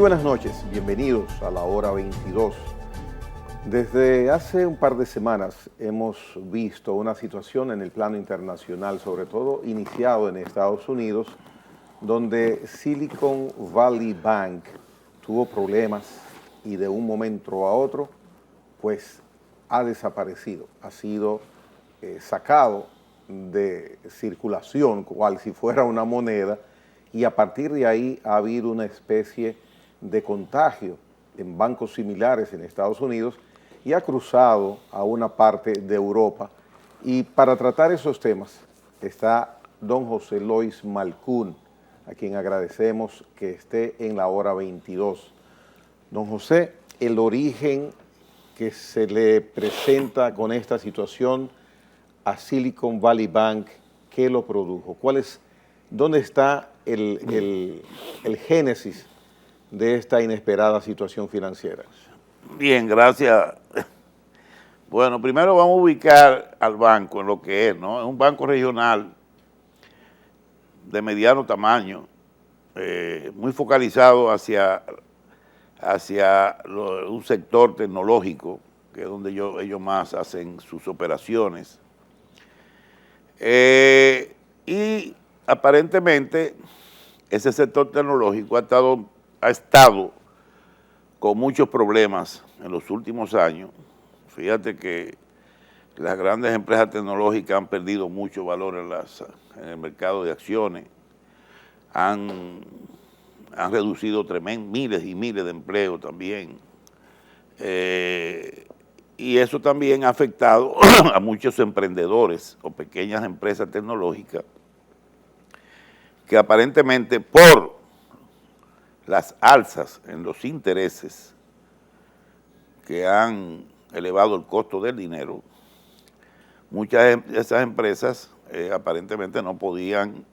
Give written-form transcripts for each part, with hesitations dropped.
buenas noches, bienvenidos a la hora 22. Desde hace un par de semanas hemos visto una situación en el plano internacional, sobre todo iniciado en Estados Unidos, donde Silicon Valley Bank tuvo problemas y de un momento a otro, pues ha desaparecido, ha sido sacado de circulación, cual si fuera una moneda, y a partir de ahí ha habido una especie de contagio en bancos similares en Estados Unidos y ha cruzado a una parte de Europa. Y para tratar esos temas está don José Lois Malcún, a quien agradecemos que esté en la hora 22. Don José, el origen que se le presenta con esta situación a Silicon Valley Bank, ¿qué lo produjo? ¿Dónde está el génesis de esta inesperada situación financiera? Bien, gracias. Bueno, primero vamos a ubicar al banco en lo que es, ¿no? Es un banco regional de mediano tamaño, muy focalizado hacia un sector tecnológico, que es donde ellos más hacen sus operaciones. Y aparentemente ese sector tecnológico ha estado con muchos problemas en los últimos años. Fíjate que las grandes empresas tecnológicas han perdido mucho valor en el mercado de acciones, han reducido miles y miles de empleos también. Y eso también ha afectado a muchos emprendedores o pequeñas empresas tecnológicas que aparentemente por las alzas en los intereses que han elevado el costo del dinero, muchas de esas empresas aparentemente no podían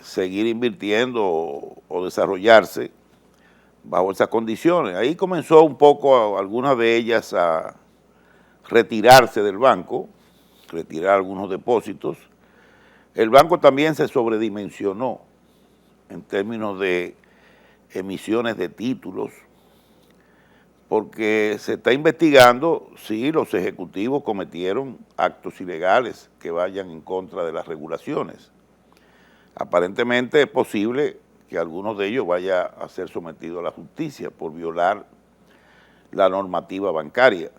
seguir invirtiendo o desarrollarse bajo esas condiciones. Ahí comenzó un poco algunas de ellas a retirarse del banco, retirar algunos depósitos. El banco también se sobredimensionó en términos de emisiones de títulos, porque se está investigando si los ejecutivos cometieron actos ilegales que vayan en contra de las regulaciones. Aparentemente es posible que algunos de ellos vaya a ser sometidos a la justicia por violar la normativa bancaria,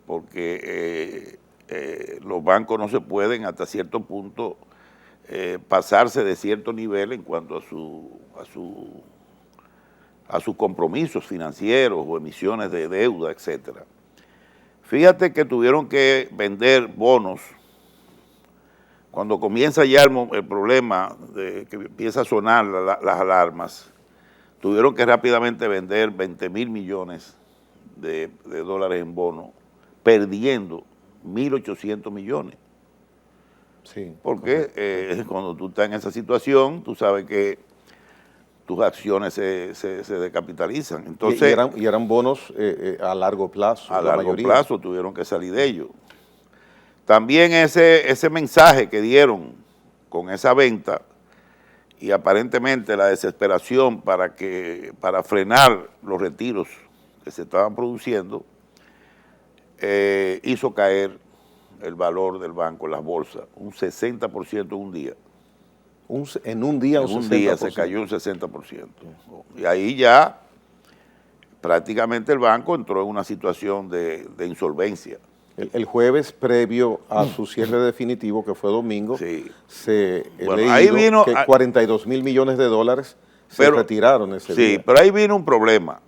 porque los bancos no se pueden hasta cierto punto pasarse de cierto nivel en cuanto a sus compromisos financieros o emisiones de deuda, etcétera. Fíjate que tuvieron que vender bonos. Cuando comienza ya el problema de que empieza a sonar las alarmas, tuvieron que rápidamente vender 20.000 millones de dólares en bonos, perdiendo 1.800 millones. Sí, porque cuando tú estás en esa situación, tú sabes que tus acciones se descapitalizan. Entonces, y eran bonos a largo plazo. A largo plazo tuvieron que salir de ellos. También ese mensaje que dieron con esa venta y aparentemente la desesperación para frenar los retiros que se estaban produciendo, hizo caer el valor del banco en las bolsas, un 60% en un día. En un día un 60%. En un día se cayó un 60%. Y ahí ya prácticamente el banco entró en una situación de insolvencia. El jueves previo a su cierre definitivo, que fue domingo, sí. se ahí vino, que 42.000 millones de dólares se retiraron ese día. Sí, pero ahí vino un problema.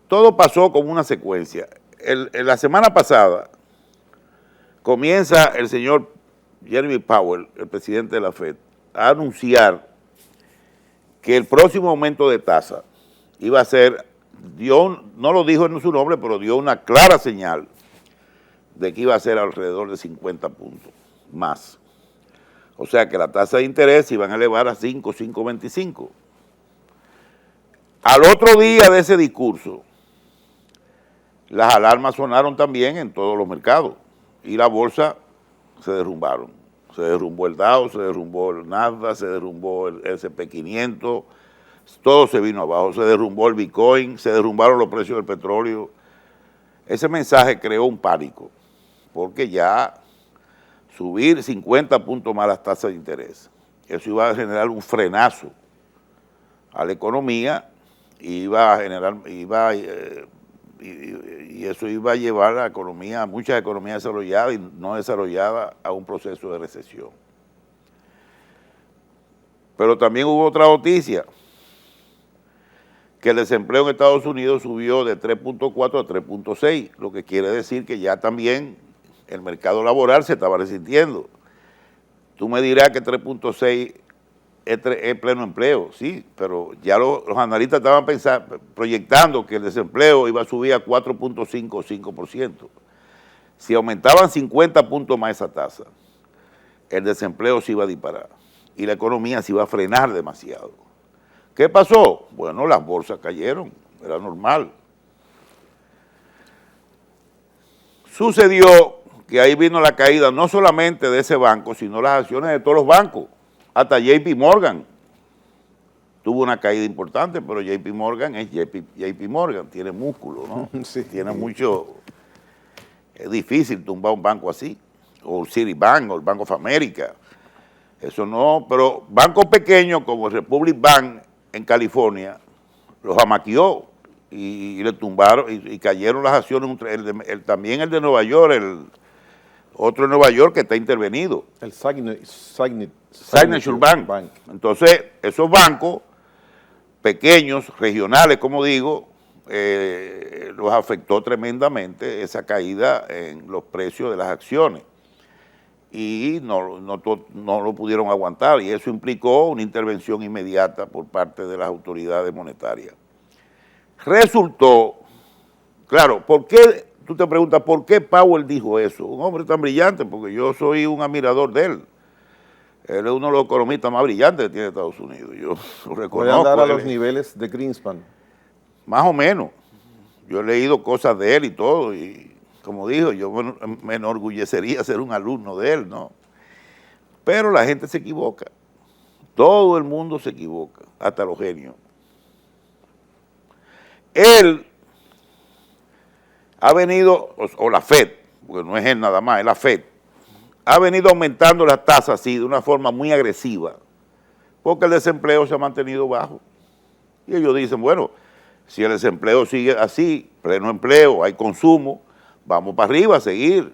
Todo pasó como una secuencia. La semana pasada comienza el señor Jeremy Powell, el presidente de la FED, a anunciar que el próximo aumento de tasa iba a ser, no lo dijo en su nombre, pero dio una clara señal de que iba a ser alrededor de 50 puntos más. O sea que la tasa de interés iban a elevar a 5.25. Al otro día de ese discurso, las alarmas sonaron también en todos los mercados y la bolsa se derrumbaron. Se derrumbó el Dow, se derrumbó el Nasdaq, se derrumbó el S&P 500, todo se vino abajo, se derrumbó el Bitcoin, se derrumbaron los precios del petróleo. Ese mensaje creó un pánico, porque ya subir 50 puntos más las tasas de interés, eso iba a generar un frenazo a la economía y eso iba a llevar a muchas economías desarrolladas y no desarrolladas a un proceso de recesión. Pero también hubo otra noticia, que el desempleo en Estados Unidos subió de 3.4 a 3.6, lo que quiere decir que ya también el mercado laboral se estaba resintiendo. Tú me dirás que 3.6 es pleno empleo, sí, pero ya los analistas estaban proyectando que el desempleo iba a subir a 4.5 o 5%. Si aumentaban 50 puntos más esa tasa, el desempleo se iba a disparar y la economía se iba a frenar demasiado. ¿Qué pasó? Bueno, las bolsas cayeron, era normal. Sucedió que ahí vino la caída no solamente de ese banco, sino las acciones de todos los bancos. Hasta JP Morgan tuvo una caída importante, pero JP Morgan es JP Morgan, tiene músculo, ¿no? Sí. Tiene mucho, es difícil tumbar un banco así, o el Citibank, o el Bank of America, eso no, pero bancos pequeños como el Republic Bank en California, los amaqueó y le tumbaron y cayeron las acciones, también el de Nueva York, otro de Nueva York que está intervenido. El Signature Bank. Entonces, esos bancos pequeños, regionales, como digo, los afectó tremendamente esa caída en los precios de las acciones y no lo pudieron aguantar, y eso implicó una intervención inmediata por parte de las autoridades monetarias. Resultó, claro, ¿por qué? Tú te preguntas, ¿por qué Powell dijo eso? Un hombre tan brillante, porque yo soy un admirador de él. Él es uno de los economistas más brillantes que tiene Estados Unidos. Yo lo reconozco. ¿Puede andar a los niveles de Greenspan? Más o menos. Yo he leído cosas de él y todo, y como dijo, yo me enorgullecería ser un alumno de él, ¿no? Pero la gente se equivoca. Todo el mundo se equivoca, hasta los genios. Él ha venido, o la FED, porque no es él nada más, es la FED, ha venido aumentando las tasas así de una forma muy agresiva, porque el desempleo se ha mantenido bajo. Y ellos dicen, bueno, si el desempleo sigue así, pleno empleo, hay consumo, vamos para arriba a seguir,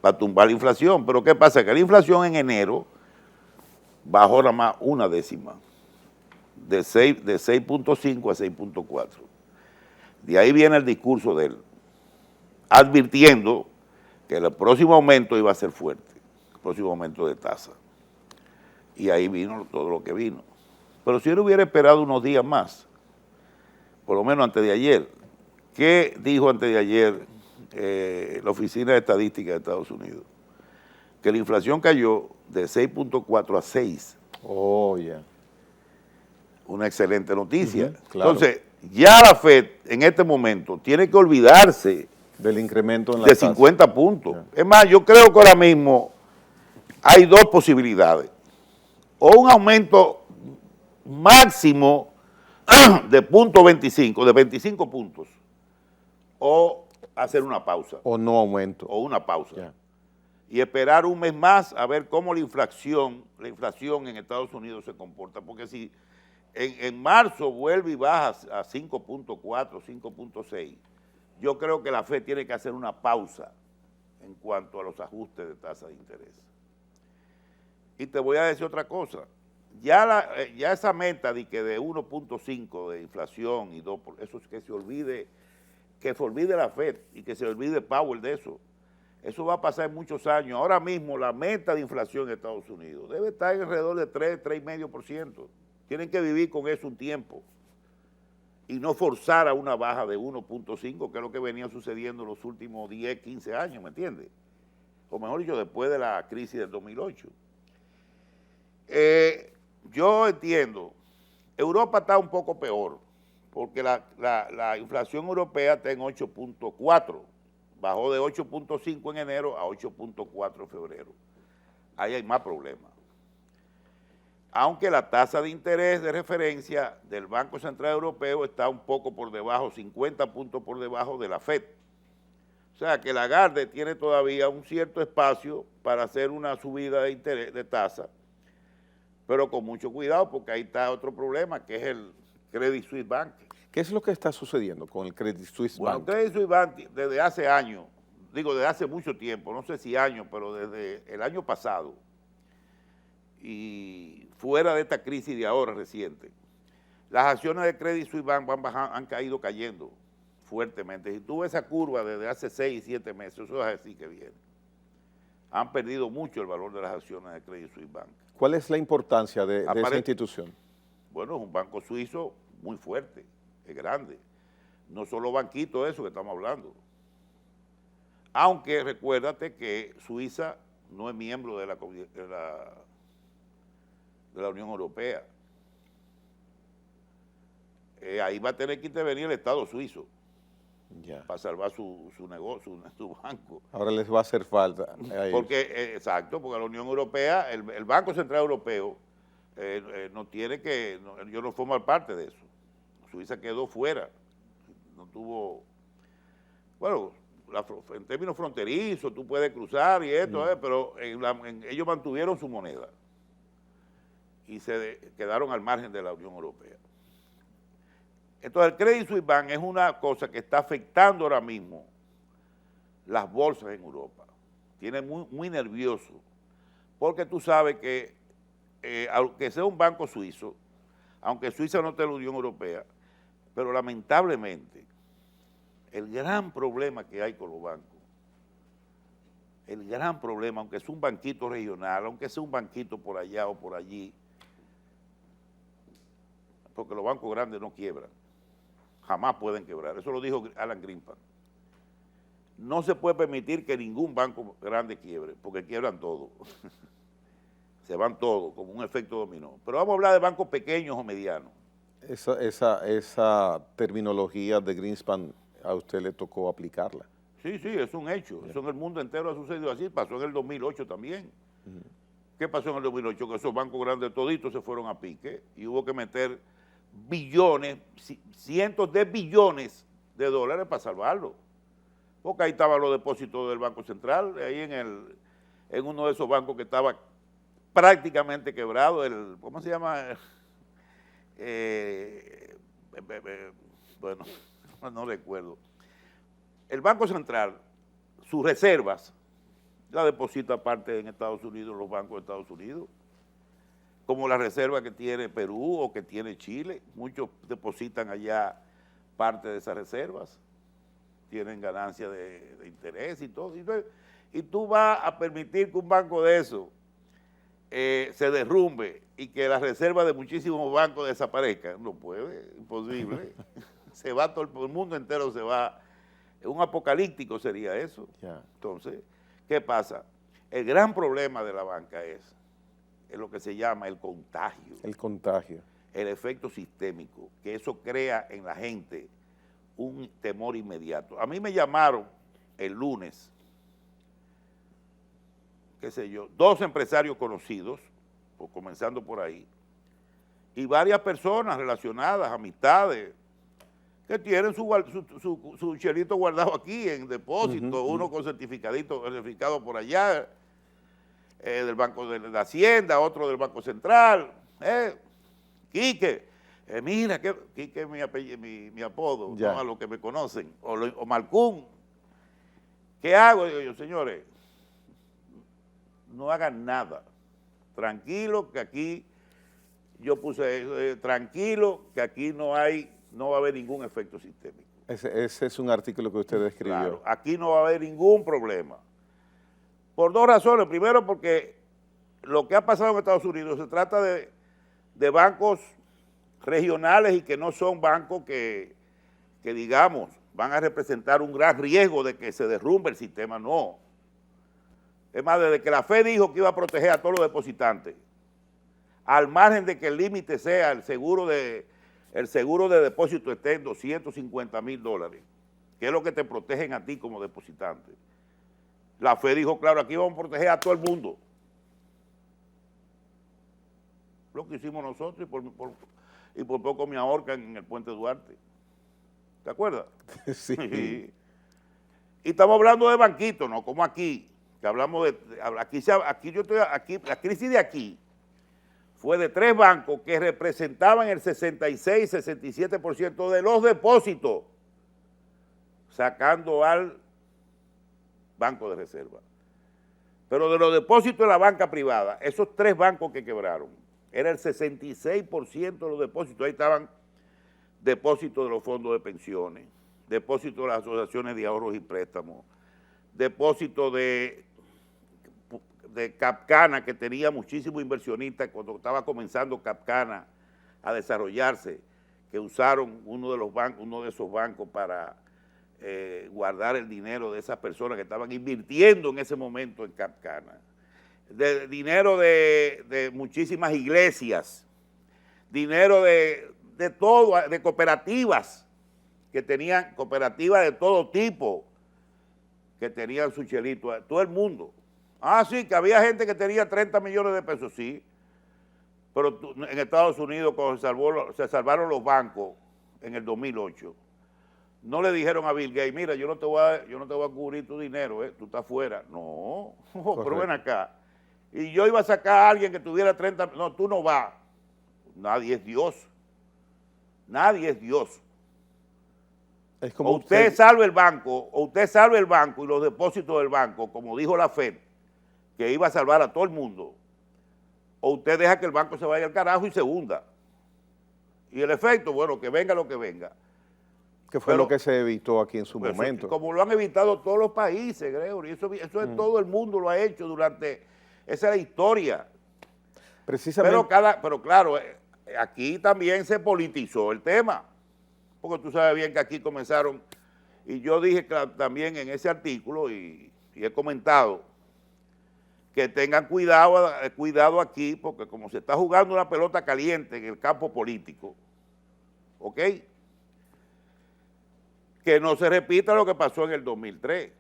para tumbar la inflación. Pero ¿qué pasa? Que la inflación en enero bajó nada más una décima, de 6.5 a 6.4. De ahí viene el discurso de él, advirtiendo que el próximo aumento iba a ser fuerte, el próximo aumento de tasa. Y ahí vino todo lo que vino. Pero si él hubiera esperado unos días más, por lo menos antes de ayer, ¿qué dijo antes de ayer la Oficina de Estadística de Estados Unidos? Que la inflación cayó de 6.4 a 6. Oh, ya. Una excelente noticia. Claro. Entonces, ya la FED en este momento tiene que olvidarse del incremento en la de tasa. 50 puntos. Yeah. Es más, yo creo que ahora mismo hay dos posibilidades. O un aumento máximo de 0.25, de 25 puntos, o hacer una pausa. O no aumento. O una pausa. Yeah. Y esperar un mes más a ver cómo la inflación en Estados Unidos se comporta. Porque si en marzo vuelve y baja a 5.4, 5.6, yo creo que la FED tiene que hacer una pausa en cuanto a los ajustes de tasa de interés. Y te voy a decir otra cosa. Ya esa meta de 1.5 de inflación y 2%, eso es que se olvide la FED y que se olvide Powell de eso. Eso va a pasar en muchos años. Ahora mismo la meta de inflación en Estados Unidos debe estar alrededor de 3.5%. Tienen que vivir con eso un tiempo y no forzar a una baja de 1.5, que es lo que venía sucediendo en los últimos 10, 15 años, ¿me entiendes? O mejor dicho, después de la crisis del 2008. Yo entiendo, Europa está un poco peor, porque la inflación europea está en 8.4, bajó de 8.5 en enero a 8.4 en febrero. Ahí hay más problemas. aunque la tasa de interés de referencia del Banco Central Europeo está un poco por debajo, 50 puntos por debajo de la FED. O sea que Lagarde tiene todavía un cierto espacio para hacer una subida de interés de tasa, pero con mucho cuidado porque ahí está otro problema que es el Credit Suisse Bank. ¿Qué es lo que está sucediendo con el Credit Suisse Bueno, Bank? Credit Suisse Bank desde hace años, digo desde hace mucho tiempo, no sé si años, pero desde el año pasado y fuera de esta crisis de ahora reciente, las acciones de Credit Suisse Bank han caído cayendo fuertemente. Si tú ves esa curva desde hace 6, 7 meses, eso es así que viene. Han perdido mucho el valor de las acciones de Credit Suisse Bank. ¿Cuál es la importancia de esa institución? Bueno, es un banco suizo muy fuerte, es grande. No solo banquito eso que estamos hablando. Aunque recuérdate que Suiza no es miembro de la Unión Europea. Ahí va a tener que intervenir el Estado suizo para salvar su negocio, su banco. Ahora les va a hacer falta. Porque, exacto, porque la Unión Europea, el Banco Central Europeo, no tiene que, ellos no forman parte de eso. Suiza quedó fuera, no tuvo, bueno, en términos fronterizos, tú puedes cruzar y esto, pero ellos mantuvieron su moneda y se quedaron al margen de la Unión Europea. Entonces el Credit Suisse Bank es una cosa que está afectando ahora mismo las bolsas en Europa. Tiene muy nervioso, porque tú sabes que aunque sea un banco suizo, aunque Suiza no esté en la Unión Europea, pero lamentablemente el gran problema que hay con los bancos, el gran problema, aunque sea un banquito regional, aunque sea un banquito por allá o por allí, porque los bancos grandes no quiebran, jamás pueden quebrar, eso lo dijo Alan Greenspan. No se puede permitir que ningún banco grande quiebre, porque quiebran todos. Se van todos, como un efecto dominó. Pero vamos a hablar de bancos pequeños o medianos. Esa terminología de Greenspan a usted le tocó aplicarla. Sí, es un hecho. Eso en el mundo entero ha sucedido así. Pasó en el 2008 también. ¿Qué pasó en el 2008? Que esos bancos grandes toditos se fueron a pique y hubo que meter billones, cientos de billones de dólares para salvarlo. Porque ahí estaban los depósitos del Banco Central, ahí en uno de esos bancos que estaba prácticamente quebrado, ¿cómo se llama? Bueno, no recuerdo. El Banco Central, sus reservas, la deposita aparte en Estados Unidos, los bancos de Estados Unidos, como la reserva que tiene Perú o que tiene Chile, muchos depositan allá parte de esas reservas, tienen ganancias de interés y todo, y tú vas a permitir que un banco de eso se derrumbe y que las reservas de muchísimos bancos desaparezcan. No puede, imposible. Se va todo el mundo entero, se va. Un apocalíptico sería eso. Entonces, ¿qué pasa? El gran problema de la banca es lo que se llama el contagio. El contagio. El efecto sistémico, que eso crea en la gente un temor inmediato. A mí me llamaron el lunes, qué sé yo, 2 empresarios conocidos, comenzando por ahí, y varias personas relacionadas, amistades, que tienen su chelito guardado aquí en depósito, uno con certificado por allá, del Banco de la Hacienda, otro del Banco Central, Quique, mira, Quique es mi apodo, ¿no? A los que me conocen, o Malcún. ¿Qué hago? Digo yo, señores, no hagan nada, tranquilo que aquí, yo puse tranquilo que aquí no va a haber ningún efecto sistémico. Ese es un artículo que usted escribió. Claro, aquí no va a haber ningún problema. Por 2 razones. Primero, porque lo que ha pasado en Estados Unidos se trata de bancos regionales y que no son bancos que digamos, van a representar un gran riesgo de que se derrumbe el sistema, no. Es más, desde que la FED dijo que iba a proteger a todos los depositantes, al margen de que el límite sea el seguro de depósito esté en $250,000, que es lo que te protegen a ti como depositante. La FED dijo, claro, aquí vamos a proteger a todo el mundo. lo que hicimos nosotros y por poco me ahorcan en el Puente Duarte. ¿Te acuerdas? Sí. Y estamos hablando de banquitos, no como aquí, que hablamos de, aquí, la crisis de aquí fue de 3 bancos que representaban el 66-67% de los depósitos, sacando al Banco de Reserva. Pero de los depósitos de la banca privada, esos 3 bancos que quebraron, era el 66% de los depósitos. Ahí estaban depósitos de los fondos de pensiones, depósitos de las asociaciones de ahorros y préstamos, depósitos de Capcana, que tenía muchísimos inversionistas cuando estaba comenzando Capcana a desarrollarse, que usaron uno de esos bancos para guardar el dinero de esas personas que estaban invirtiendo en ese momento en Capcana. Dinero de muchísimas iglesias, dinero de todo, de cooperativas, que tenían cooperativas de todo tipo, que tenían su chelito, todo el mundo. Ah, sí, que había gente que tenía 30 millones de pesos, sí, pero en Estados Unidos cuando se salvaron los bancos en el 2008, no le dijeron a Bill Gates, mira, yo no te voy a cubrir tu dinero, tú estás fuera. No, pero ven acá. Y yo iba a sacar a alguien que tuviera 30, no, tú no vas. Nadie es Dios. Nadie es Dios. Es como o usted salve el banco y los depósitos del banco, como dijo la FED, que iba a salvar a todo el mundo, o usted deja que el banco se vaya al carajo y se hunda. Y el efecto, bueno, que venga lo que venga. Que fue lo que se evitó aquí en su momento. Eso, como lo han evitado todos los países, Gregory, eso es todo el mundo lo ha hecho durante, esa es la historia. Precisamente. Pero claro, aquí también se politizó el tema, porque tú sabes bien que aquí comenzaron, y yo dije también en ese artículo, y he comentado, que tengan cuidado aquí, porque como se está jugando una pelota caliente en el campo político, ¿ok?, que no se repita lo que pasó en el 2003.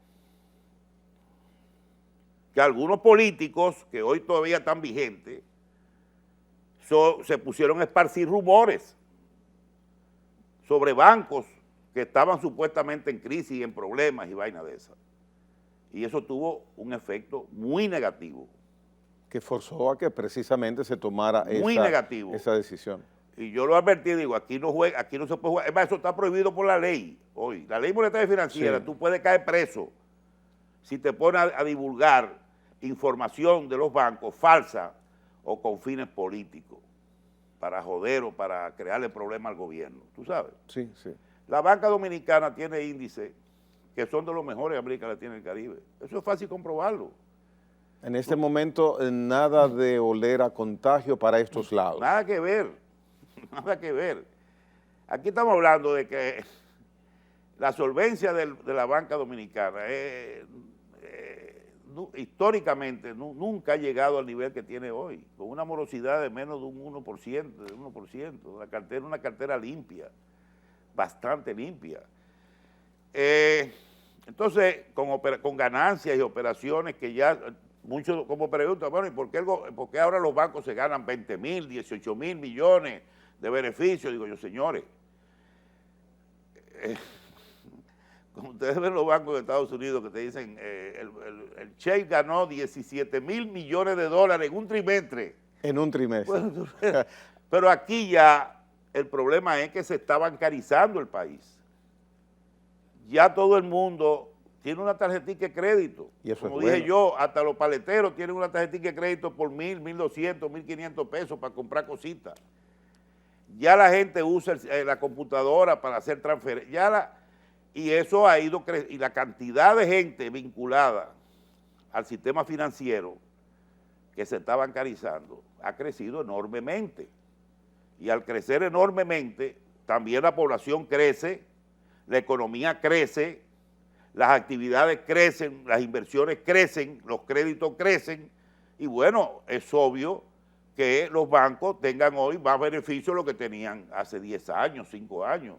Que algunos políticos, que hoy todavía están vigentes, se pusieron a esparcir rumores sobre bancos que estaban supuestamente en crisis y en problemas y vainas de esas. Y eso tuvo un efecto muy negativo. Que forzó a que precisamente se tomara esa decisión. Y yo lo advertí, digo, aquí no se puede jugar. Es más, eso está prohibido por la ley hoy. La ley monetaria y financiera, sí. Tú puedes caer preso si te pones a divulgar información de los bancos falsa o con fines políticos, para joder o para crearle problemas al gobierno. ¿Tú sabes? Sí, sí. La banca dominicana tiene índices que son de los mejores de América Latina y el Caribe. Eso es fácil comprobarlo. En este momento, nada de oler a contagio para estos lados. Nada que ver. Nada que ver. Aquí estamos hablando de que la solvencia de la banca dominicana históricamente nunca ha llegado al nivel que tiene hoy, con una morosidad de menos de un 1%, una cartera limpia, bastante limpia. Entonces, con ganancias y operaciones que ya, muchos como preguntan, bueno, ¿y por qué ahora los bancos se ganan 20,000, 18,000 millones de beneficios? Digo yo, señores, como ustedes ven los bancos de Estados Unidos que te dicen, el Chase ganó 17,000 millones de dólares en un trimestre. En un trimestre. Bueno, pero aquí ya el problema es que se está bancarizando el país. Ya todo el mundo tiene una tarjetita de crédito. Y eso como es dije bueno. yo, hasta los paleteros tienen una tarjetita de crédito por 1,000, 1,200, 1,500 pesos para comprar cositas. Ya la gente usa la computadora para hacer transferencias. Y eso ha ido creciendo. Y la cantidad de gente vinculada al sistema financiero que se está bancarizando ha crecido enormemente. Y al crecer enormemente, también la población crece, la economía crece, las actividades crecen, las inversiones crecen, los créditos crecen, y bueno, es obvio que los bancos tengan hoy más beneficios de lo que tenían hace 10 años, 5 años.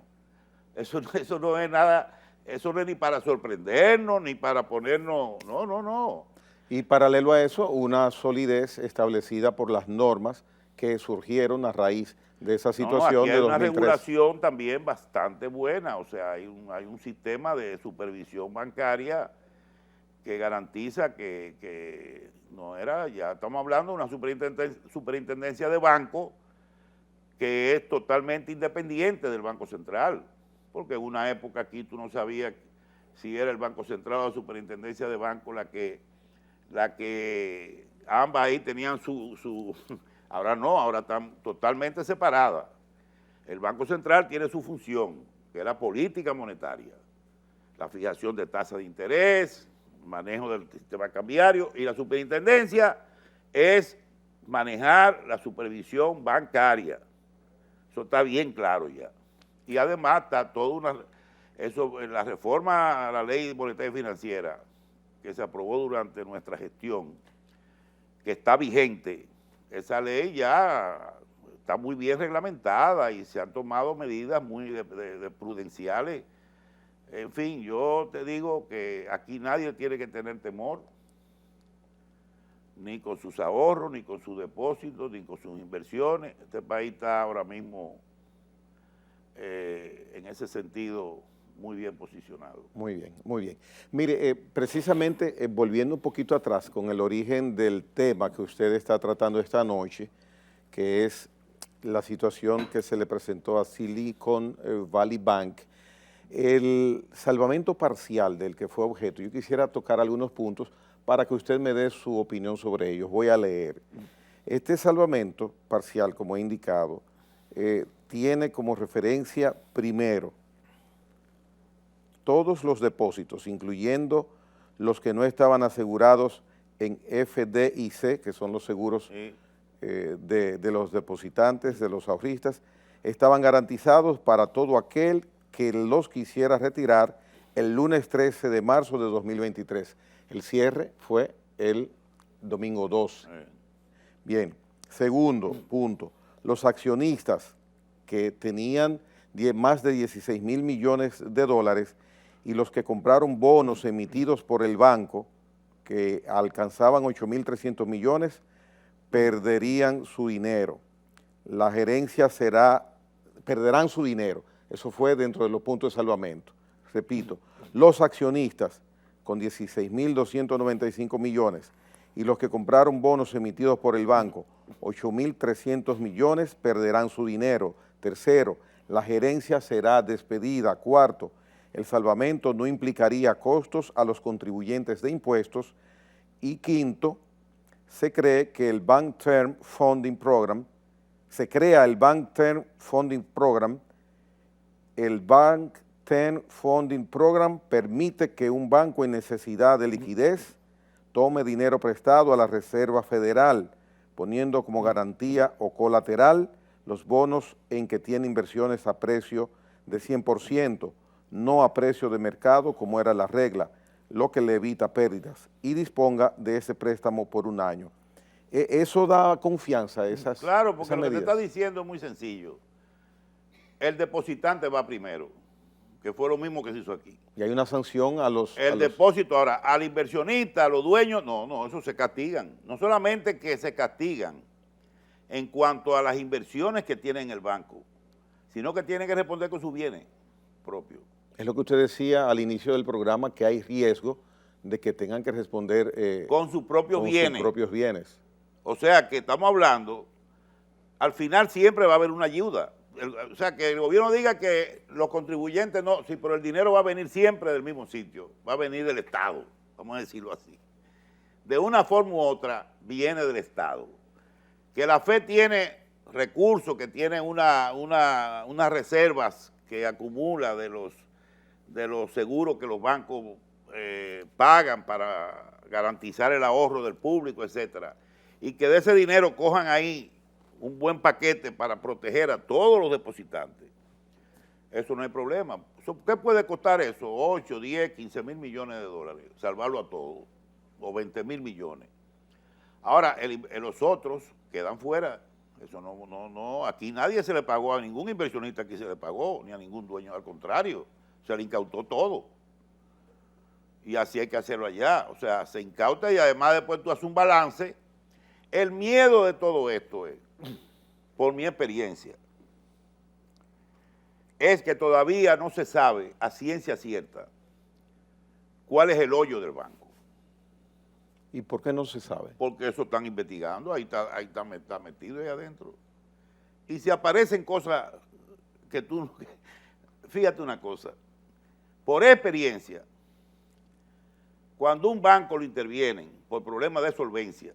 Eso no es nada, eso no es ni para sorprendernos, ni para ponernos, no. Y paralelo a eso, una solidez establecida por las normas que surgieron a raíz de esa No, situación aquí de hay una 2003. regulación también bastante buena, o sea, hay un sistema de supervisión bancaria que garantiza que no era, ya estamos hablando de una superintendencia de banco que es totalmente independiente del Banco Central, porque en una época aquí tú no sabías si era el Banco Central o la superintendencia de banco la que ambas ahí tenían su ahora no, ahora están totalmente separadas. El Banco Central tiene su función, que es la política monetaria, la fijación de tasas de interés, manejo del sistema cambiario, y la superintendencia es manejar la supervisión bancaria. Eso está bien claro ya. Y además está eso en la reforma a la ley monetaria y financiera que se aprobó durante nuestra gestión, que está vigente, esa ley ya está muy bien reglamentada y se han tomado medidas muy prudenciales. En fin, yo te digo que aquí nadie tiene que tener temor, ni con sus ahorros, ni con sus depósitos, ni con sus inversiones. Este país está ahora mismo en ese sentido muy bien posicionado. Muy bien, muy bien. Mire, precisamente volviendo un poquito atrás con el origen del tema que usted está tratando esta noche, que es la situación que se le presentó a Silicon Valley Bank, el salvamento parcial del que fue objeto, yo quisiera tocar algunos puntos para que usted me dé su opinión sobre ellos. Voy a leer. Este salvamento parcial, como he indicado, tiene como referencia primero todos los depósitos, incluyendo los que no estaban asegurados en FDIC, que son los seguros Sí. de los depositantes, de los ahorristas, estaban garantizados para todo aquel que los quisiera retirar el lunes 13 de marzo de 2023. El cierre fue el domingo 12. Bien, segundo punto, los accionistas que tenían más de 16 mil millones de dólares y los que compraron bonos emitidos por el banco que alcanzaban 8.300 millones, perderían su dinero. La gerencia perderán su dinero. Eso fue dentro de los puntos de salvamento. Repito, los accionistas con 16.295 millones y los que compraron bonos emitidos por el banco, 8.300 millones, perderán su dinero. Tercero, la gerencia será despedida. Cuarto, el salvamento no implicaría costos a los contribuyentes de impuestos. Y quinto, se crea el Bank Term Funding Program. El Bank Term Funding Program permite que un banco en necesidad de liquidez tome dinero prestado a la Reserva Federal, poniendo como garantía o colateral los bonos en que tiene inversiones a precio de 100%, no a precio de mercado como era la regla, lo que le evita pérdidas, y disponga de ese préstamo por un año. Eso da confianza a esas medidas. Claro, porque lo que te está diciendo es muy sencillo. El depositante va primero, que fue lo mismo que se hizo aquí. Y hay una sanción a los... Depósito ahora, al inversionista, a los dueños, no, eso se castigan. No solamente que se castigan en cuanto a las inversiones que tiene en el banco, sino que tienen que responder con sus bienes propios. Es lo que usted decía al inicio del programa, que hay riesgo de que tengan que responder con sus propios bienes. O sea que estamos hablando, al final siempre va a haber una ayuda. O sea que el gobierno diga que los contribuyentes no, sí, pero el dinero va a venir siempre del mismo sitio, va a venir del Estado, vamos a decirlo así. De una forma u otra viene del Estado. Que la FED tiene recursos, que tiene unas reservas que acumula de los seguros que los bancos pagan para garantizar el ahorro del público, etcétera, y que de ese dinero cojan ahí un buen paquete para proteger a todos los depositantes. Eso no hay problema. ¿Qué puede costar eso? 8, 10, 15 mil millones de dólares, salvarlo a todos, o 20 mil millones. Ahora, los otros quedan fuera. Eso no, aquí nadie se le pagó, a ningún inversionista aquí se le pagó, ni a ningún dueño, al contrario, se le incautó todo. Y así hay que hacerlo allá, o sea, se incauta y además después tú haces un balance. El miedo de todo esto es por mi experiencia, es que todavía no se sabe a ciencia cierta cuál es el hoyo del banco. ¿Y por qué no se sabe? Porque eso están investigando, está metido ahí adentro. Y si aparecen cosas que tú, fíjate una cosa, por experiencia, cuando un banco lo intervienen por problemas de solvencia,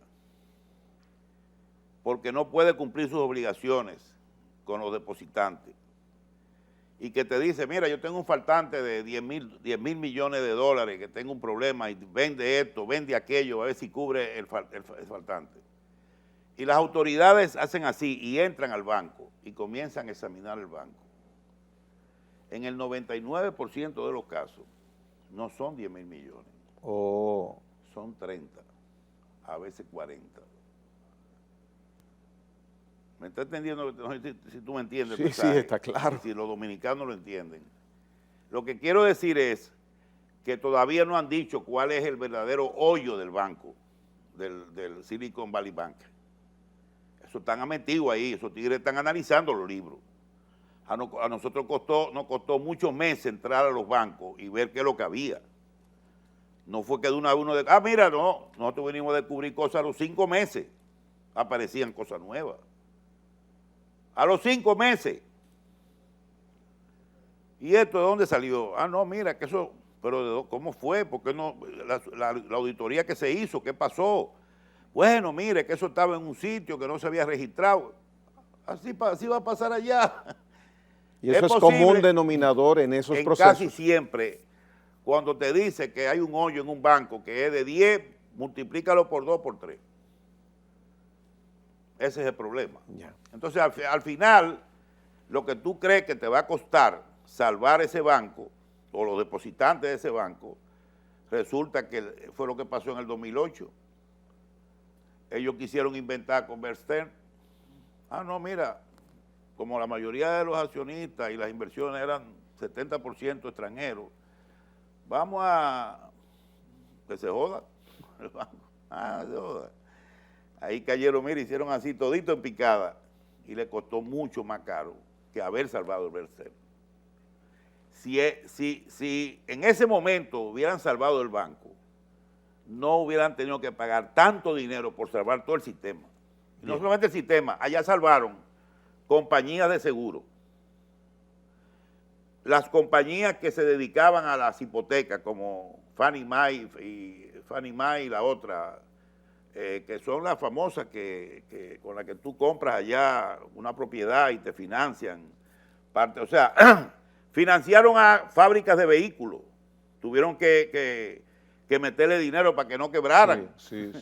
porque no puede cumplir sus obligaciones con los depositantes, y que te dice, mira, yo tengo un faltante de 10 mil millones de dólares, que tengo un problema, y vende esto, vende aquello, a ver si cubre el faltante. Y las autoridades hacen así y entran al banco y comienzan a examinar el banco. En el 99% de los casos no son 10 mil millones, son 30, a veces 40. ¿Me está entendiendo? No sé si tú me entiendes. Sí, sí, está claro. Si los dominicanos lo entienden. Lo que quiero decir es que todavía no han dicho cuál es el verdadero hoyo del banco, del Silicon Valley Bank. Eso están metidos ahí, esos tigres están analizando los libros. A nosotros nos costó muchos meses entrar a los bancos y ver qué es lo que había. No fue que de una vez uno mira, no, nosotros venimos a descubrir cosas a los 5 meses, aparecían cosas nuevas. A los 5 meses. ¿Y esto de dónde salió? No, mira, que eso, pero ¿cómo fue? ¿Por qué no? La auditoría que se hizo, ¿qué pasó? Bueno, mire, que eso estaba en un sitio que no se había registrado. Así va a pasar allá. Y eso es común denominador en esos procesos. Casi siempre, cuando te dice que hay un hoyo en un banco que es de 10, multiplícalo por 2, por 3. Ese es el problema. Ya. Entonces, al final, lo que tú crees que te va a costar salvar ese banco, o los depositantes de ese banco, resulta que fue lo que pasó en el 2008. Ellos quisieron inventar con Bear Stearns. No, mira, como la mayoría de los accionistas y las inversiones eran 70% extranjeros, vamos a que se joda el banco. Se joda. Ahí cayeron, mira, hicieron así todito en picada y le costó mucho más caro que haber salvado el Bear Stearns. Si en ese momento hubieran salvado el banco, no hubieran tenido que pagar tanto dinero por salvar todo el sistema. Y no solamente el sistema, allá salvaron compañías de seguro. Las compañías que se dedicaban a las hipotecas, como Fannie Mae y la otra, que son las famosas con las que tú compras allá una propiedad y te financian parte, o sea, financiaron a fábricas de vehículos, tuvieron que meterle dinero para que no quebraran. Sí.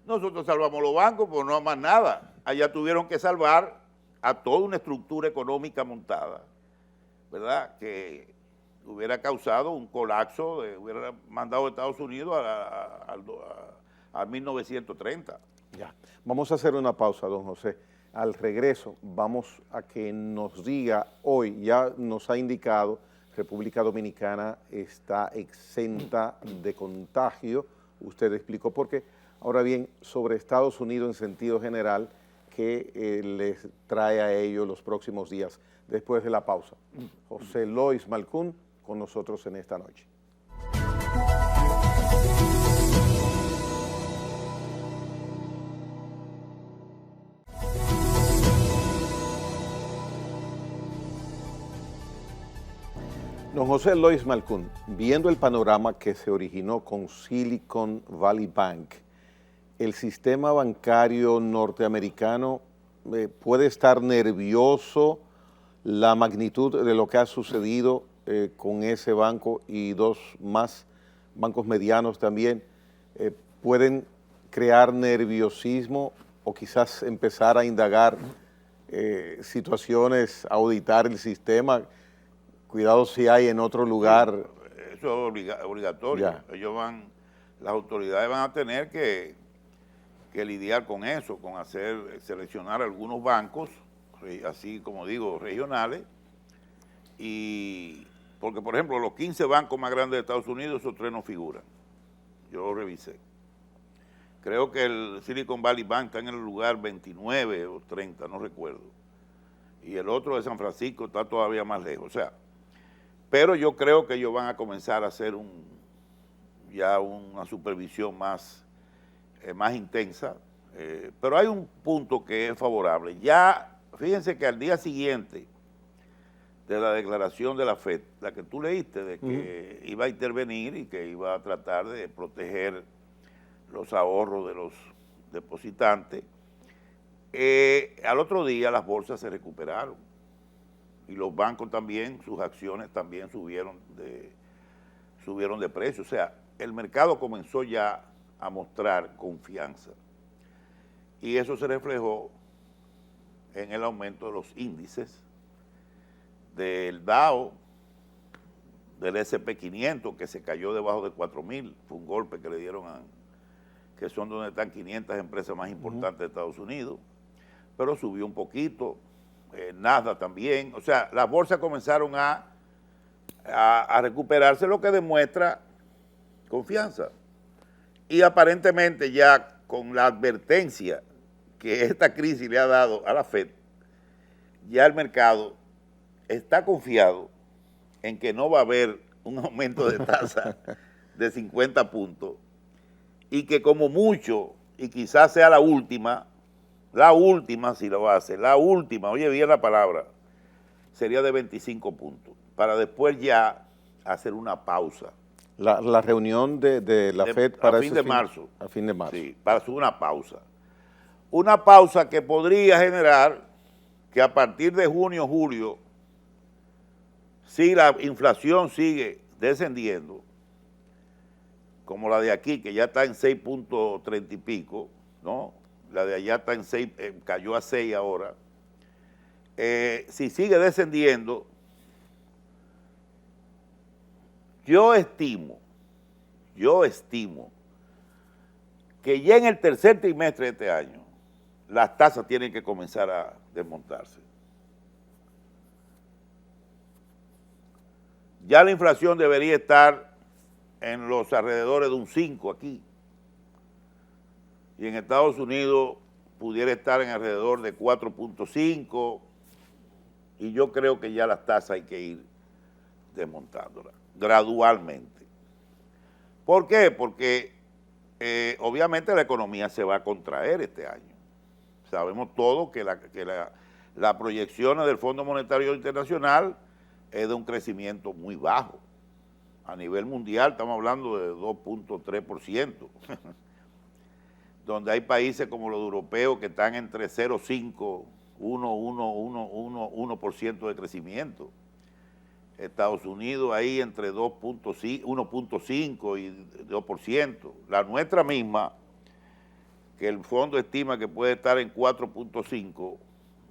Nosotros salvamos los bancos, pues no más nada. Allá tuvieron que salvar a toda una estructura económica montada, ¿verdad? Que hubiera causado un colapso, hubiera mandado a Estados Unidos a 1930. Ya. Vamos a hacer una pausa, don José. Al regreso vamos a que nos diga hoy, ya nos ha indicado, República Dominicana está exenta de contagio, usted explicó por qué. Ahora bien, sobre Estados Unidos en sentido general, ¿qué les trae a ellos los próximos días después de la pausa? José Lois Malcún con nosotros en esta noche. Don José Lois Malcún, viendo el panorama que se originó con Silicon Valley Bank, ¿el sistema bancario norteamericano puede estar nervioso? La magnitud de lo que ha sucedido con ese banco y 2 más bancos medianos también, ¿pueden crear nerviosismo o quizás empezar a indagar situaciones, auditar el sistema? Cuidado si hay en otro lugar. Eso es obligatorio. Ya. Las autoridades van a tener que lidiar con eso, con seleccionar algunos bancos, así como digo, regionales, y porque por ejemplo los 15 bancos más grandes de Estados Unidos, esos 3 no figuran. Yo lo revisé. Creo que el Silicon Valley Bank está en el lugar 29 o 30, no recuerdo. Y el otro de San Francisco está todavía más lejos. O sea, pero yo creo que ellos van a comenzar a hacer ya una supervisión más intensa. Pero hay un punto que es favorable. Ya, fíjense que al día siguiente de la declaración de la FED, la que tú leíste, de que iba a intervenir y que iba a tratar de proteger los ahorros de los depositantes, al otro día las bolsas se recuperaron y los bancos también, sus acciones también subieron de precio. O sea, el mercado comenzó ya a mostrar confianza y eso se reflejó en el aumento de los índices del Dow, del S&P 500, que se cayó debajo de 4.000, fue un golpe que le dieron que son donde están 500 empresas más importantes de Estados Unidos, pero subió un poquito, Nasdaq también. O sea, las bolsas comenzaron a recuperarse, lo que demuestra confianza. Y aparentemente ya con la advertencia que esta crisis le ha dado a la FED, ya el mercado está confiado en que no va a haber un aumento de tasa de 50 puntos y que como mucho, y quizás sea la última si lo hace, la última, oye bien la palabra, sería de 25 puntos, para después ya hacer una pausa. La reunión de la FED para a fin de marzo. A fin de marzo. Sí, para hacer una pausa. Una pausa que podría generar que a partir de junio, julio, si la inflación sigue descendiendo, como la de aquí, que ya está en 6.30 y pico, ¿no? La de allá está en 6, cayó a 6 ahora. Si sigue descendiendo, yo estimo que ya en el tercer trimestre de este año, las tasas tienen que comenzar a desmontarse. Ya la inflación debería estar en los alrededores de un 5 aquí. Y en Estados Unidos pudiera estar en alrededor de 4.5. Y yo creo que ya las tasas hay que ir desmontándolas gradualmente. ¿Por qué? Porque obviamente la economía se va a contraer este año. Sabemos todos que las proyecciones del Fondo Monetario Internacional es de un crecimiento muy bajo. A nivel mundial estamos hablando de 2.3%, donde hay países como los europeos que están entre 0.5, 1% de crecimiento. Estados Unidos ahí entre 1.5 y 2%. La nuestra misma, que el fondo estima que puede estar en 4.5,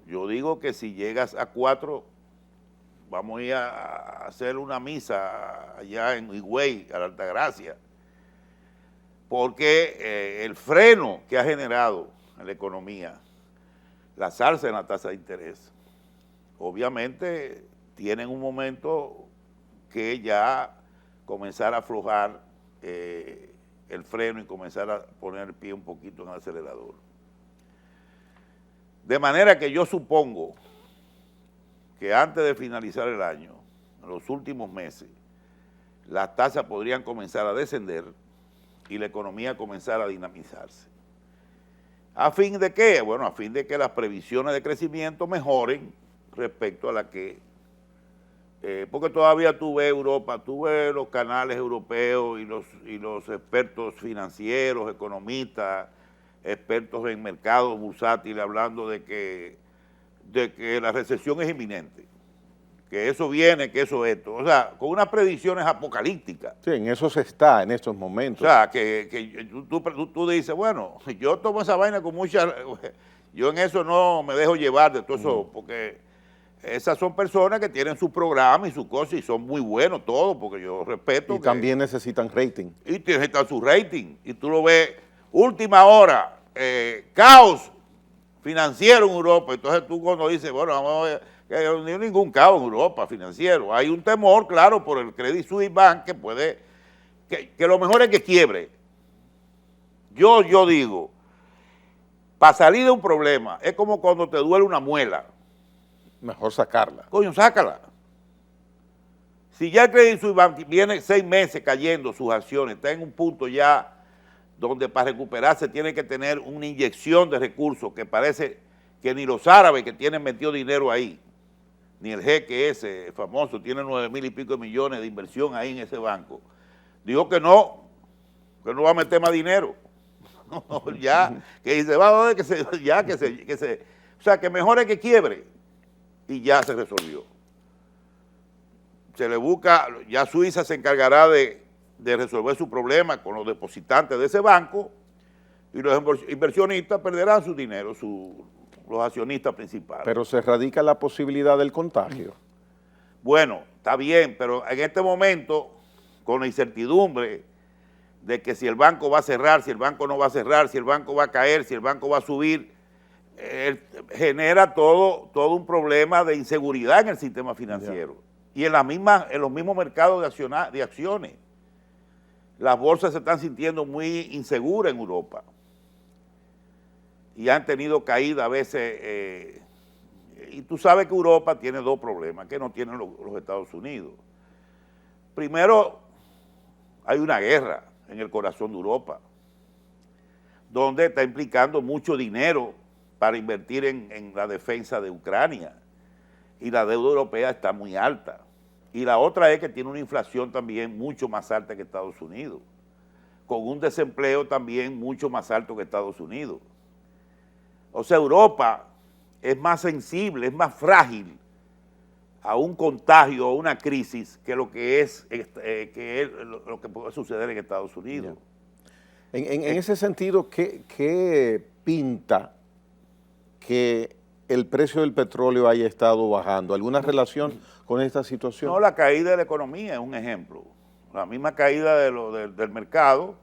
yo digo que si llegas a 4, vamos a ir a hacer una misa allá en Higüey, a la Altagracia, porque el freno que ha generado en la economía, la salsa en la tasa de interés, obviamente tienen un momento que ya comenzar a aflojar el freno y comenzar a poner el pie un poquito en el acelerador. De manera que yo supongo que antes de finalizar el año, en los últimos meses, las tasas podrían comenzar a descender y la economía comenzar a dinamizarse. ¿A fin de qué? Bueno, a fin de que las previsiones de crecimiento mejoren respecto a la que... porque todavía tú ves Europa, tú ves los canales europeos y los expertos financieros, economistas, expertos en mercados bursátiles hablando de que la recesión es inminente, que eso viene, que eso esto, o sea, con unas predicciones apocalípticas. Sí, en eso se está en estos momentos. O sea, que tú dices, bueno, yo tomo esa vaina con mucha... Yo en eso no me dejo llevar de todo eso, porque esas son personas que tienen su programa y su cosa y son muy buenos todos, porque yo respeto. Y también necesitan rating. Y necesitan su rating. Y tú lo ves, última hora, caos financiero en Europa. Entonces tú cuando dices, bueno, vamos a ver, que no hay ningún caos en Europa financiero. Hay un temor, claro, por el Credit Suisse Bank, que puede, que lo mejor es que quiebre. Yo digo, para salir de un problema, es como cuando te duele una muela. Mejor sacarla. Coño, sácala. Si ya el Credit Suisse Bank viene 6 meses cayendo sus acciones, está en un punto ya donde para recuperarse tiene que tener una inyección de recursos que parece que ni los árabes que tienen metido dinero ahí, ni el jeque ese famoso, tiene 9,000 y pico de millones de inversión ahí en ese banco, dijo que no va a meter más dinero. Ya, que dice, va a ver que se, o sea, que mejor es que quiebre, y ya se resolvió. Se le busca, ya Suiza se encargará de resolver su problema con los depositantes de ese banco, y los inversionistas perderán su dinero, los accionistas principales. Pero se radica la posibilidad del contagio. Bueno, está bien, pero en este momento, con la incertidumbre de que si el banco va a cerrar, si el banco no va a cerrar, si el banco va a caer, si el banco va a subir, genera todo un problema de inseguridad en el sistema financiero. Y en los mismos mercados de acciones. Las bolsas se están sintiendo muy inseguras en Europa. Y han tenido caída a veces. Y tú sabes que Europa tiene dos problemas que no tienen los Estados Unidos. Primero, hay una guerra en el corazón de Europa, donde está implicando mucho dinero para invertir en la defensa de Ucrania. Y la deuda europea está muy alta. Y la otra es que tiene una inflación también mucho más alta que Estados Unidos, con un desempleo también mucho más alto que Estados Unidos. O sea, Europa es más sensible, es más frágil a un contagio, a una crisis, que lo que es lo que puede suceder en Estados Unidos. En ese sentido, ¿qué pinta que el precio del petróleo haya estado bajando? ¿Alguna relación con esta situación? No, la caída de la economía es un ejemplo. La misma caída del mercado,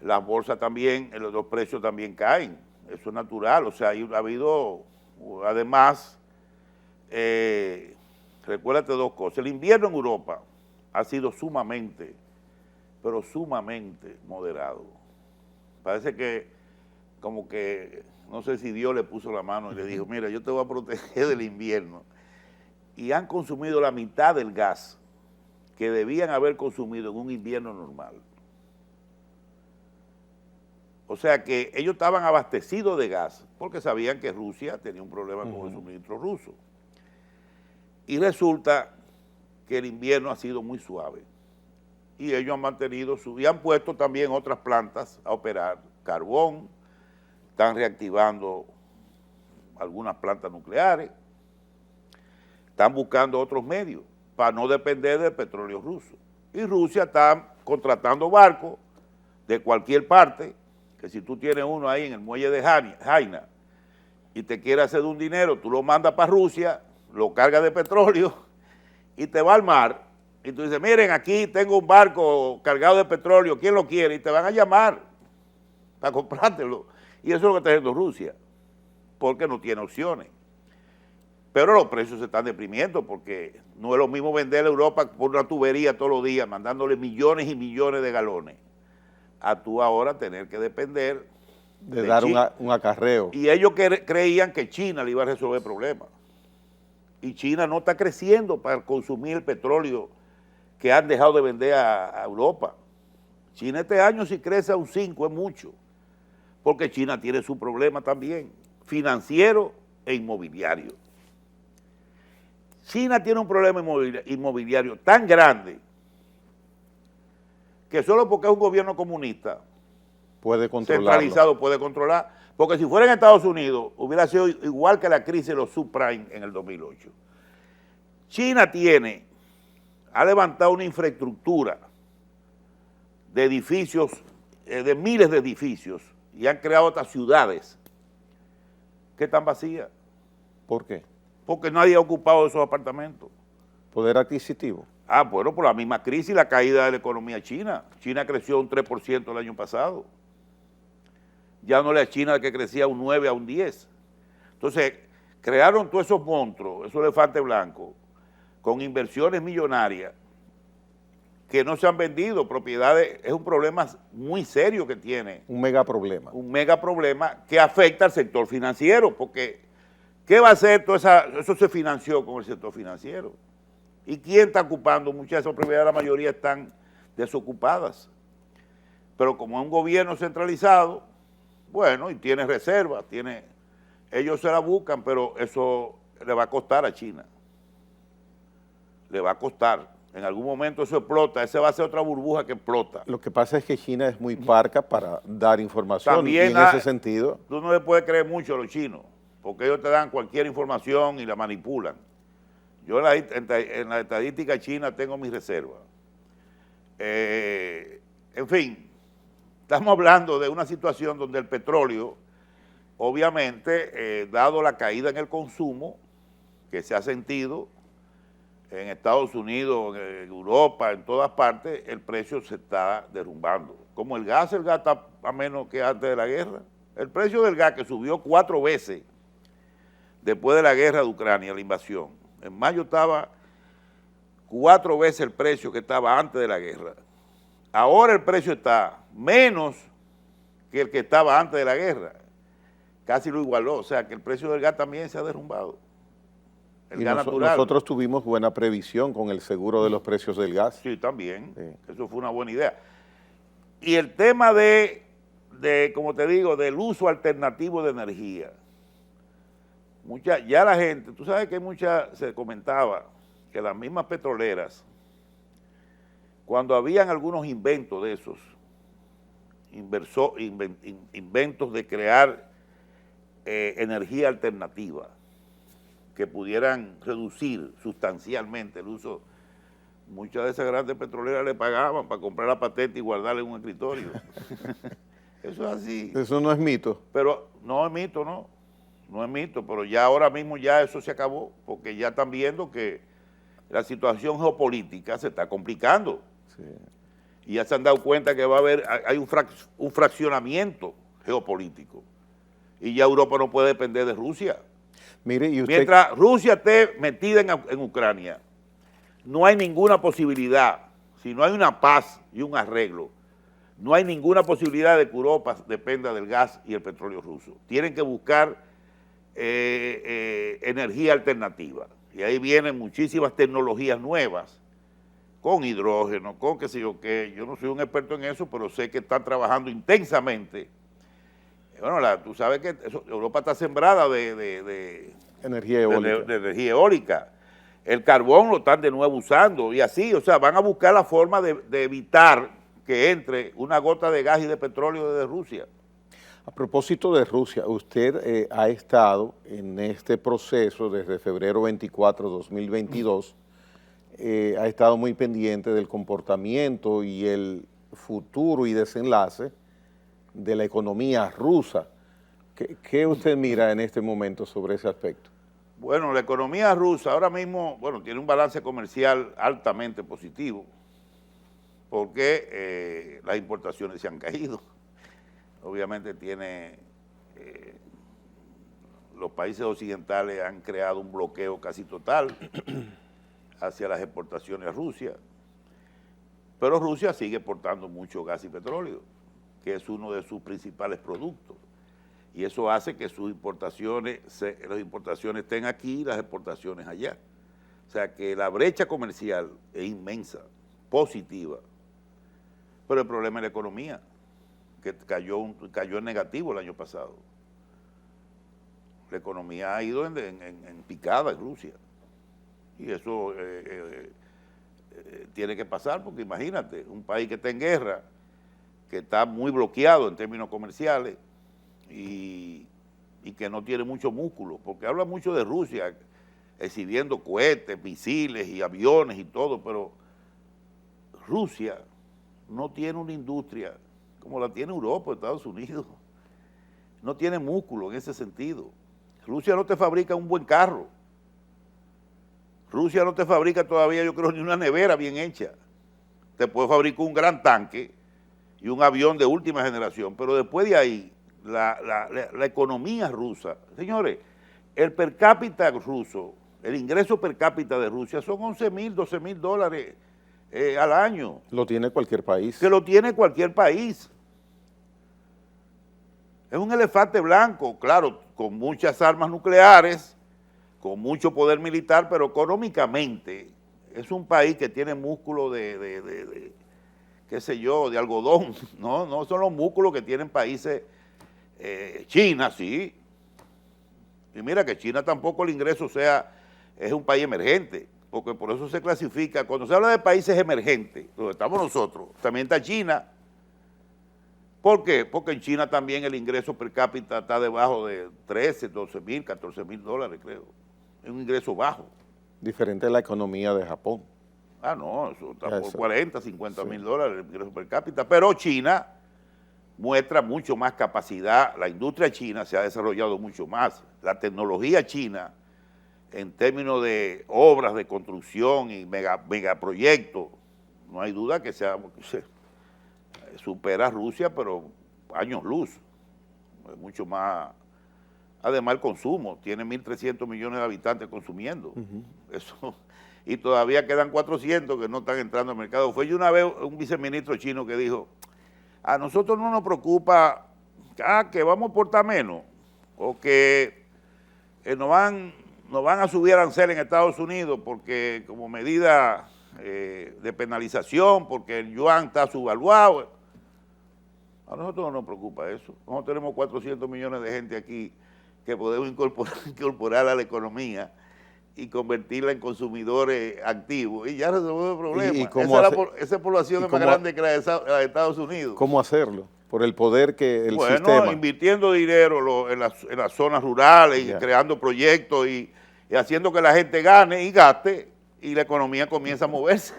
las bolsas también, los precios también caen. Eso es natural. O sea, ha habido, además, recuérdate dos cosas. El invierno en Europa ha sido sumamente, pero sumamente moderado. Parece que, como que, no sé si Dios le puso la mano y le dijo, mira, yo te voy a proteger del invierno. Y han consumido la mitad del gas que debían haber consumido en un invierno normal. O sea que ellos estaban abastecidos de gas porque sabían que Rusia tenía un problema con el suministro ruso. Y resulta que el invierno ha sido muy suave. Y ellos han mantenido y han puesto también otras plantas a operar carbón, están reactivando algunas plantas nucleares, están buscando otros medios para no depender del petróleo ruso. Y Rusia está contratando barcos de cualquier parte, que si tú tienes uno ahí en el muelle de Jaina y te quiere hacer un dinero, tú lo mandas para Rusia, lo cargas de petróleo y te va al mar. Y tú dices, miren, aquí tengo un barco cargado de petróleo, ¿quién lo quiere? Y te van a llamar para comprártelo. Y eso es lo que está haciendo Rusia, porque no tiene opciones. Pero los precios se están deprimiendo porque no es lo mismo vender a Europa por una tubería todos los días, mandándole millones y millones de galones, a tú ahora tener que depender de dar un acarreo. Y ellos creían que China le iba a resolver el problema. Y China no está creciendo para consumir el petróleo que han dejado de vender a Europa. China este año si crece a un 5 es mucho, porque China tiene su problema también, financiero e inmobiliario. China tiene un problema inmobiliario tan grande que solo porque es un gobierno comunista puede controlarlo. Centralizado puede controlar, porque si fuera en Estados Unidos hubiera sido igual que la crisis de los subprime en el 2008. China ha levantado una infraestructura de edificios, de miles de edificios, y han creado otras ciudades que están vacías. ¿Por qué? Porque nadie ha ocupado esos apartamentos. ¿Poder adquisitivo? Ah, bueno, por la misma crisis y la caída de la economía china. China creció un 3% el año pasado. Ya no le a China que crecía un 9 a un 10. Entonces, crearon todos esos monstruos, esos elefantes blancos, con inversiones millonarias, que no se han vendido, propiedades, es un problema muy serio que tiene. Un mega problema. Un mega problema que afecta al sector financiero, porque ¿qué va a hacer toda esa? Eso se financió con el sector financiero. ¿Y quién está ocupando? Muchas de esas propiedades, la mayoría están desocupadas. Pero como es un gobierno centralizado, bueno, y tiene reservas, ellos se la buscan, pero eso le va a costar a China. Le va a costar. En algún momento eso explota, esa va a ser otra burbuja que explota. Lo que pasa es que China es muy parca para dar información. También y en ese sentido... Tú no le puedes creer mucho a los chinos, porque ellos te dan cualquier información y la manipulan. Yo en la estadística china tengo mis reservas. En fin, estamos hablando de una situación donde el petróleo, obviamente, dado la caída en el consumo que se ha sentido en Estados Unidos, en Europa, en todas partes, el precio se está derrumbando. Como el gas está a menos que antes de la guerra. El precio del gas que subió 4 veces después de la guerra de Ucrania, la invasión. En mayo estaba 4 veces el precio que estaba antes de la guerra. Ahora el precio está menos que el que estaba antes de la guerra. Casi lo igualó, o sea que el precio del gas también se ha derrumbado. El gas natural. Nosotros tuvimos buena previsión con el seguro de los precios del gas. Sí, también. Sí. Eso fue una buena idea. Y el tema de, como te digo, del uso alternativo de energía. Ya la gente, tú sabes que se comentaba que las mismas petroleras, cuando habían algunos inventos de esos, inventos de crear energía alternativa, que pudieran reducir sustancialmente el uso, muchas de esas grandes petroleras le pagaban para comprar la patente y guardarla en un escritorio. Eso es así. Eso no es mito. Pero no es mito, no. No es mito, pero ya ahora mismo ya eso se acabó, porque ya están viendo que la situación geopolítica se está complicando. Sí. Y ya se han dado cuenta que va a haber, hay un fraccionamiento geopolítico. Y ya Europa no puede depender de Rusia. Mire, y usted... Mientras Rusia esté metida en Ucrania, no hay ninguna posibilidad, si no hay una paz y un arreglo, no hay ninguna posibilidad de que Europa dependa del gas y el petróleo ruso. Tienen que buscar energía alternativa. Y ahí vienen muchísimas tecnologías nuevas, con hidrógeno, con qué sé yo qué. Yo no soy un experto en eso, pero sé que están trabajando intensamente. Bueno, tú sabes que Europa está sembrada de energía eólica. De energía eólica. El carbón lo están de nuevo usando y así, o sea, van a buscar la forma de evitar que entre una gota de gas y de petróleo desde Rusia. A propósito de Rusia, usted ha estado en este proceso desde febrero 24 de 2022, ha estado muy pendiente del comportamiento y el futuro y desenlace de la economía rusa. ¿Qué usted mira en este momento sobre ese aspecto? Bueno, la economía rusa ahora mismo, bueno, tiene un balance comercial altamente positivo, porque las importaciones se han caído. Obviamente los países occidentales han creado un bloqueo casi total hacia las exportaciones a Rusia, pero Rusia sigue exportando mucho gas y petróleo, que es uno de sus principales productos, y eso hace que las importaciones estén aquí y las exportaciones allá. O sea que la brecha comercial es inmensa, positiva, pero el problema es la economía, que cayó en negativo el año pasado. La economía ha ido en picada en Rusia, y eso tiene que pasar, porque imagínate, un país que está en guerra, que está muy bloqueado en términos comerciales y que no tiene mucho músculo, porque habla mucho de Rusia, exhibiendo cohetes, misiles y aviones y todo, pero Rusia no tiene una industria como la tiene Europa, Estados Unidos. No tiene músculo en ese sentido. Rusia no te fabrica un buen carro. Rusia no te fabrica todavía, yo creo, ni una nevera bien hecha. Te puede fabricar un gran tanque y un avión de última generación, pero después de ahí, la economía rusa, señores, el per cápita ruso, el ingreso per cápita de Rusia son $11,000, $12,000 al año. Lo tiene cualquier país. Que lo tiene cualquier país. Es un elefante blanco, claro, con muchas armas nucleares, con mucho poder militar, pero económicamente es un país que tiene músculo de qué sé yo, de algodón, no son los músculos que tienen países, China, sí. Y mira que China tampoco el ingreso es un país emergente, porque por eso se clasifica, cuando se habla de países emergentes, donde estamos nosotros, también está China. ¿Por qué? Porque en China también el ingreso per cápita está debajo de 13, 12 mil, 14 mil dólares, creo. Es un ingreso bajo. Diferente a la economía de Japón. Ah, no, eso está por Eso. 40, 50 mil dólares el ingreso per cápita. Pero China muestra mucho más capacidad. La industria china se ha desarrollado mucho más. La tecnología china, en términos de obras de construcción y megaproyectos, no hay duda que supera a Rusia, pero años luz. Es mucho más. Además, el consumo. Tiene 1.300 millones de habitantes consumiendo. Eso. Y todavía quedan 400 que no están entrando al mercado. Fue una vez un viceministro chino que dijo, a nosotros no nos preocupa que vamos a portar menos o que nos van a subir aranceles en Estados Unidos porque como medida de penalización, porque el yuan está subvaluado. A nosotros no nos preocupa eso. Nosotros tenemos 400 millones de gente aquí que podemos incorporar a la economía y convertirla en consumidores activos y ya resolvemos el problema. Esa población es más grande que la de Estados Unidos. ¿Cómo hacerlo? Por el poder que el sistema... Bueno, invirtiendo dinero en las zonas rurales y creando proyectos y haciendo que la gente gane y gaste y la economía comienza a moverse.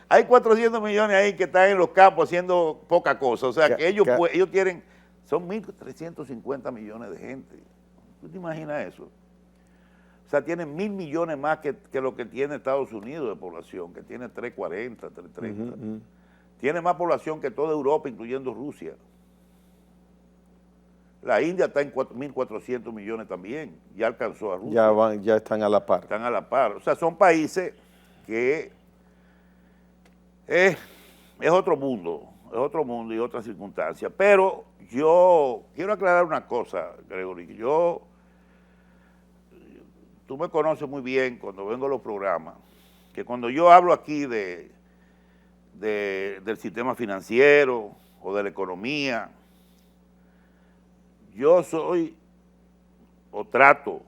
Hay 400 millones ahí que están en los campos haciendo poca cosa. O sea, que ellos tienen... Son 1.350 millones de gente. ¿Tú te imaginas eso? O sea, tienen 1.000 millones más que lo que tiene Estados Unidos de población, que tiene 340, 330. Tiene más población que toda Europa, incluyendo Rusia. La India está en 1.400 millones también, ya alcanzó a Rusia. Ya están a la par. Están a la par. O sea, son países que es otro mundo y otra circunstancia. Pero yo quiero aclarar una cosa, Gregory. Tú me conoces muy bien cuando vengo a los programas, que cuando yo hablo aquí del sistema financiero o de la economía, yo soy o trato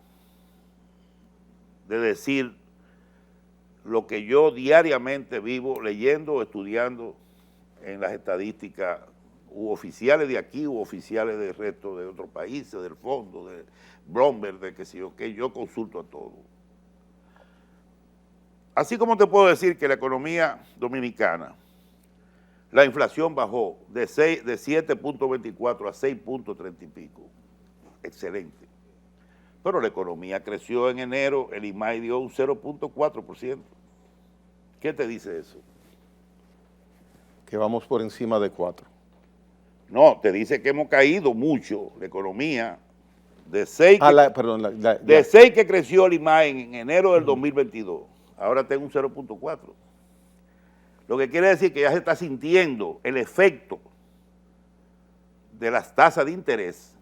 de decir lo que yo diariamente vivo leyendo o estudiando en las estadísticas u oficiales de aquí u oficiales del resto de otros países, del fondo, de Bloomberg, de que si yo consulto a todo. Así como te puedo decir que la economía dominicana, la inflación bajó de 7.24 a 6.30 y pico. Excelente. Pero la economía creció en enero, el IMAI dio un 0.4%. ¿Qué te dice eso? Que vamos por encima de 4. No, te dice que hemos caído mucho, la economía, de 6 que creció el IMAI en enero del 2022, ahora tengo un 0.4. Lo que quiere decir que ya se está sintiendo el efecto de las tasas de interés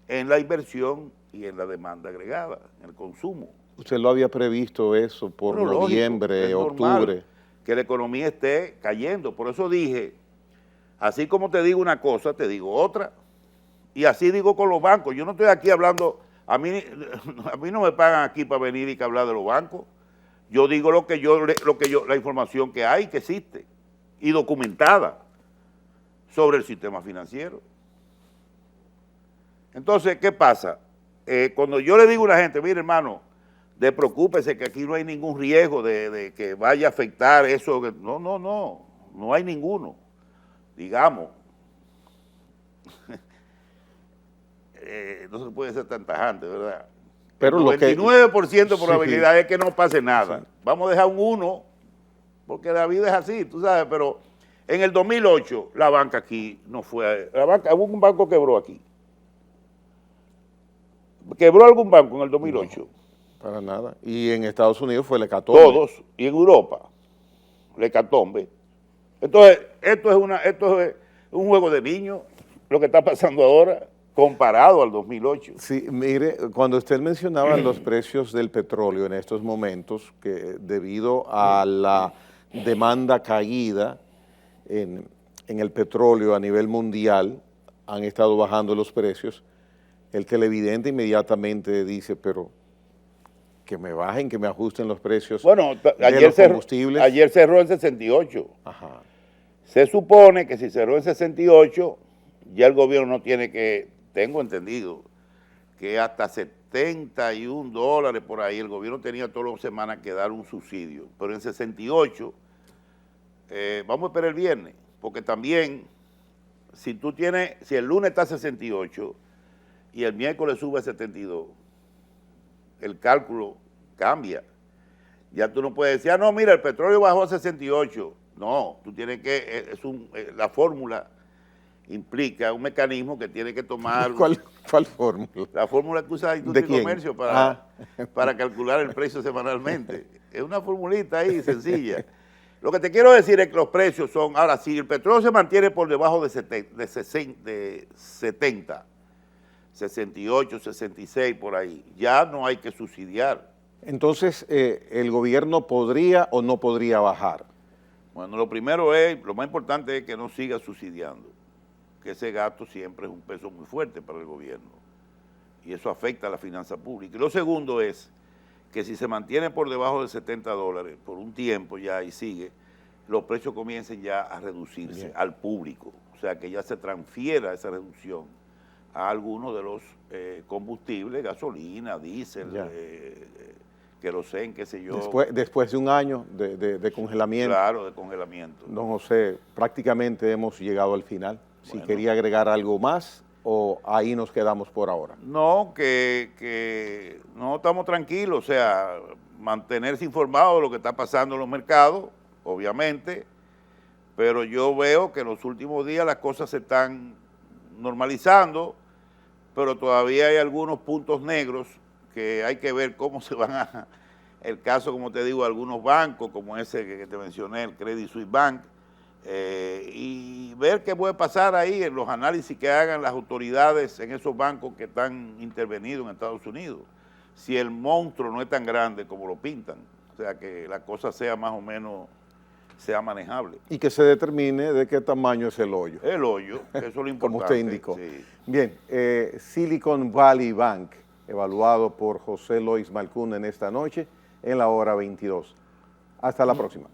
en la inversión y en la demanda agregada, en el consumo. ¿Usted lo había previsto eso por noviembre, octubre? Que la economía esté cayendo. Por eso dije, así como te digo una cosa, te digo otra. Y así digo con los bancos. Yo no estoy aquí hablando, a mí no me pagan aquí para venir y hablar de los bancos. Yo digo la información que hay, que existe, y documentada sobre el sistema financiero. Entonces, ¿qué pasa? Cuando yo le digo a una gente, mire hermano, despreocúpese que aquí no hay ningún riesgo de que vaya a afectar eso. No hay ninguno. Digamos, no se puede ser tan tajante, ¿verdad? Pero el 99% de probabilidad es que no pase nada. Sí. Vamos a dejar un 1, porque la vida es así, tú sabes, pero en el 2008 la banca aquí no fue, hubo un banco quebró aquí. ¿Quebró algún banco en el 2008? No, para nada. Y en Estados Unidos fue el hecatombe. Todos, y en Europa. la hecatombe. Entonces, esto es un juego de niños, lo que está pasando ahora, comparado al 2008. Sí, mire, cuando usted mencionaba los precios del petróleo en estos momentos, que debido a la demanda caída en el petróleo a nivel mundial, han estado bajando los precios, el televidente inmediatamente dice, pero que me bajen, que me ajusten los precios Bueno, de los combustibles. Ayer cerró en 68. Ajá. Se supone que si cerró en 68, ya el gobierno no tiene que, tengo entendido, que hasta $71 por ahí, el gobierno tenía todas las semanas que dar un subsidio. Pero en 68, vamos a esperar el viernes, porque también, si el lunes está a 68 y el miércoles sube a 72, el cálculo cambia. Ya tú no puedes decir, no, mira, el petróleo bajó a 68. No, tú tienes que, la fórmula implica un mecanismo que tiene que tomar. ¿Cuál fórmula? La fórmula que usa Industria y Comercio para calcular el precio semanalmente. Es una formulita ahí sencilla. Lo que te quiero decir es que los precios son, ahora, si el petróleo se mantiene por debajo de 70, 68, 66, por ahí, ya no hay que subsidiar. Entonces, ¿el gobierno podría o no podría bajar? Bueno, lo primero es, lo más importante es que no siga subsidiando, que ese gasto siempre es un peso muy fuerte para el gobierno y eso afecta a la finanza pública. Y lo segundo es que si se mantiene por debajo de $70 por un tiempo ya y sigue, los precios comiencen ya a reducirse al público, o sea que ya se transfiera esa reducción a algunos de los combustibles, gasolina, diésel, querosén, qué sé yo. Después de un año de congelamiento. Claro, de congelamiento. Don José, prácticamente hemos llegado al final. Bueno. Si quería agregar algo más o ahí nos quedamos por ahora. No, que no estamos tranquilos, o sea, mantenerse informados de lo que está pasando en los mercados, obviamente, pero yo veo que en los últimos días las cosas se están normalizando, pero todavía hay algunos puntos negros que hay que ver cómo se van a, el caso, como te digo, algunos bancos, como ese que te mencioné, el Credit Suisse Bank, y ver qué puede pasar ahí en los análisis que hagan las autoridades en esos bancos que están intervenidos en Estados Unidos, si el monstruo no es tan grande como lo pintan, o sea, que la cosa sea más o menos, sea manejable. Y que se determine de qué tamaño es el hoyo. El hoyo, eso es lo importante. Como usted indicó. Sí. Bien, Silicon Valley Bank, evaluado por José Lois Malcún en esta noche, en la hora 22. Hasta la próxima.